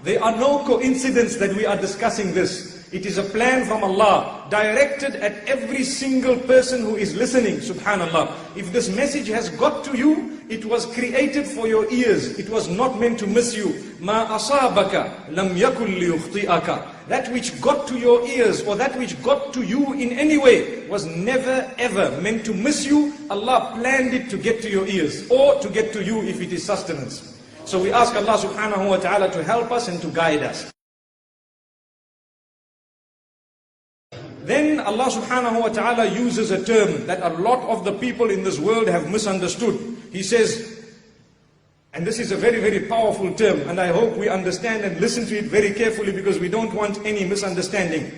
There are no coincidence that we are discussing this. It is a plan from Allah, directed at every single person who is listening, subhanallah. If this message has got to you, it was created for your ears. It was not meant to miss you. مَا أَصَابَكَ لَمْ يَكُنْ لِيُخْطِئَكَ. That which got to your ears, or that which got to you in any way, was never ever meant to miss you. Allah planned it to get to your ears, or to get to you if it is sustenance. So we ask Allah subhanahu wa ta'ala to help us and to guide us. Then Allah subhanahu wa ta'ala uses a term that a lot of the people in this world have misunderstood. He says, and this is a very, very powerful term, and I hope we understand and listen to it very carefully, because we don't want any misunderstanding.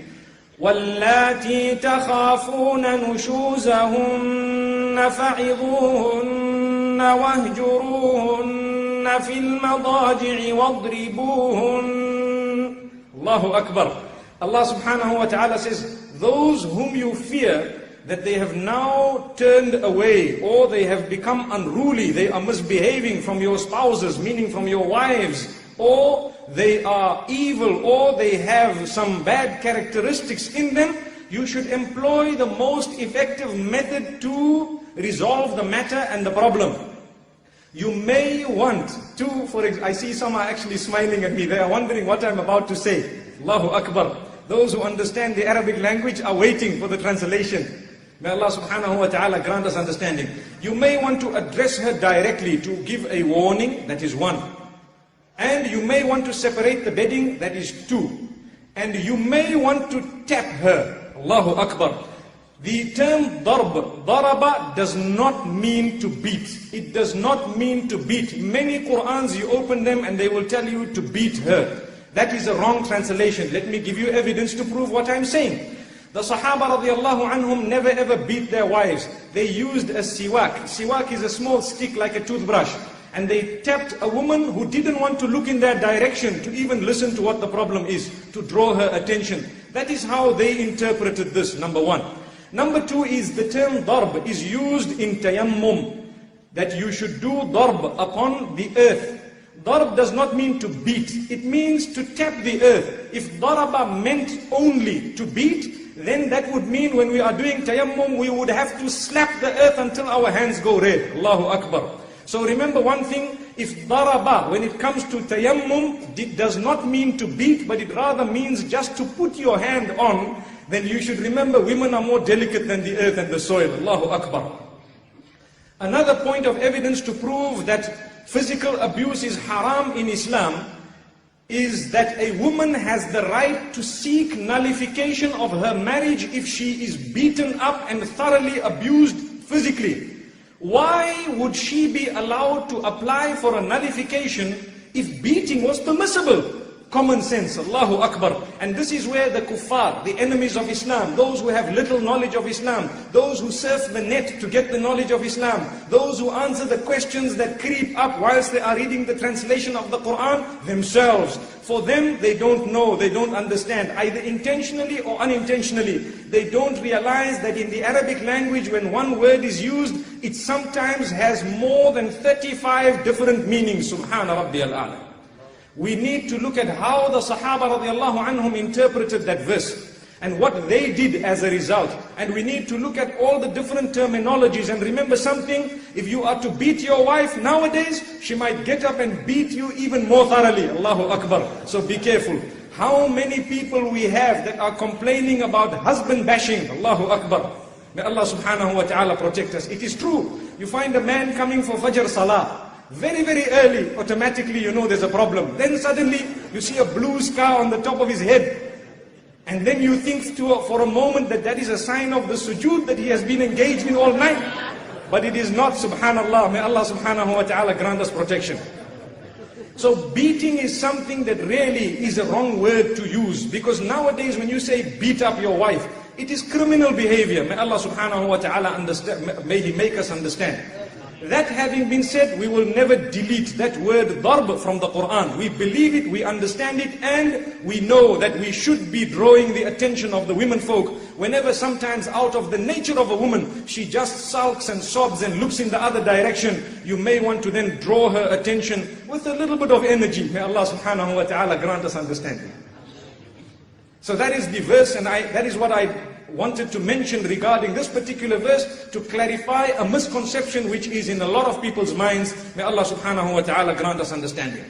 وَاللَّاتِي تَخَافُونَ نُشُوزَهُنَّ فَعِظُوهُنَّ وَاهْجُرُوهُنَّ فِي الْمَضَاجِعِ وَاضْرِبُوهُنَّ. Allahu Akbar. Allah subhanahu wa ta'ala says, those whom you fear that they have now turned away, or they have become unruly, they are misbehaving from your spouses, meaning from your wives, or they are evil, or they have some bad characteristics in them, you should employ the most effective method to resolve the matter and the problem. You may want to, I see some are actually smiling at me, they are wondering what I'm about to say. Allahu Akbar. Those who understand the Arabic language are waiting for the translation. May Allah subhanahu wa ta'ala grant us understanding. You may want to address her directly to give a warning, that is one. And you may want to separate the bedding, that is two. And you may want to tap her. Allahu Akbar. The term daraba does not mean to beat. It does not mean to beat. Many Qur'ans you open them and they will tell you to beat her. That is a wrong translation. Let me give you evidence to prove what I'm saying. The Sahaba radiallahu anhum never ever beat their wives. They used a siwak. Siwak is a small stick like a toothbrush. And they tapped a woman who didn't want to look in their direction to even listen to what the problem is, to draw her attention. That is how they interpreted this, number one. Number two is the term darb is used in tayammum, that you should do darb upon the earth. Darb does not mean to beat, it means to tap the earth. If daraba meant only to beat, then that would mean when we are doing tayammum, we would have to slap the earth until our hands go red. Allahu Akbar. So remember one thing, if daraba, when it comes to tayammum, it does not mean to beat, but it rather means just to put your hand on, then you should remember women are more delicate than the earth and the soil. Allahu Akbar. Another point of evidence to prove that physical abuse is haram in Islam is that a woman has the right to seek nullification of her marriage if she is beaten up and thoroughly abused physically. Why would she be allowed to apply for a nullification if beating was permissible? Common sense, Allahu Akbar. And this is where the kuffar, the enemies of Islam, those who have little knowledge of Islam, those who surf the net to get the knowledge of Islam, those who answer the questions that creep up whilst they are reading the translation of the Quran themselves. For them, they don't know, they don't understand, either intentionally or unintentionally. They don't realize that in the Arabic language, when one word is used, it sometimes has more than 35 different meanings. Subhana Rabbiyal A'la. We need to look at how the Sahaba radiallahu anhum interpreted that verse and what they did as a result. And we need to look at all the different terminologies and remember something, if you are to beat your wife nowadays, she might get up and beat you even more thoroughly. Allahu Akbar. So be careful. How many people we have that are complaining about husband bashing. Allahu Akbar. May Allah subhanahu wa ta'ala protect us. It is true. You find a man coming for Fajr Salah. Very, very early, automatically you know there's a problem. Then suddenly you see a blue scar on the top of his head. And then you think for a moment that that is a sign of the sujood that he has been engaged in all night. But it is not, subhanallah. May Allah subhanahu wa ta'ala grant us protection. So beating is something that really is a wrong word to use. Because nowadays when you say beat up your wife, it is criminal behavior. May Allah subhanahu wa ta'ala understand, may He make us understand. That having been said, we will never delete that word darb from the Quran. We believe it, we understand it, and we know that we should be drawing the attention of the women folk whenever sometimes out of the nature of a woman, she just sulks and sobs and looks in the other direction, you may want to then draw her attention with a little bit of energy. May Allah subhanahu wa ta'ala grant us understanding. So that is the verse, and that is what I wanted to mention regarding this particular verse, to clarify a misconception which is in a lot of people's minds. May Allah subhanahu wa ta'ala grant us understanding.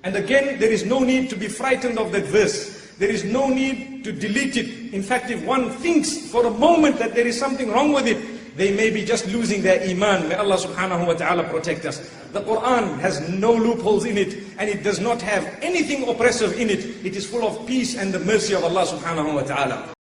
And again, there is no need to be frightened of that verse. There is no need to delete it. In fact, if one thinks for a moment that there is something wrong with it, they may be just losing their iman. May Allah subhanahu wa ta'ala protect us. The Quran has no loopholes in it, and it does not have anything oppressive in it. It is full of peace and the mercy of Allah subhanahu wa ta'ala.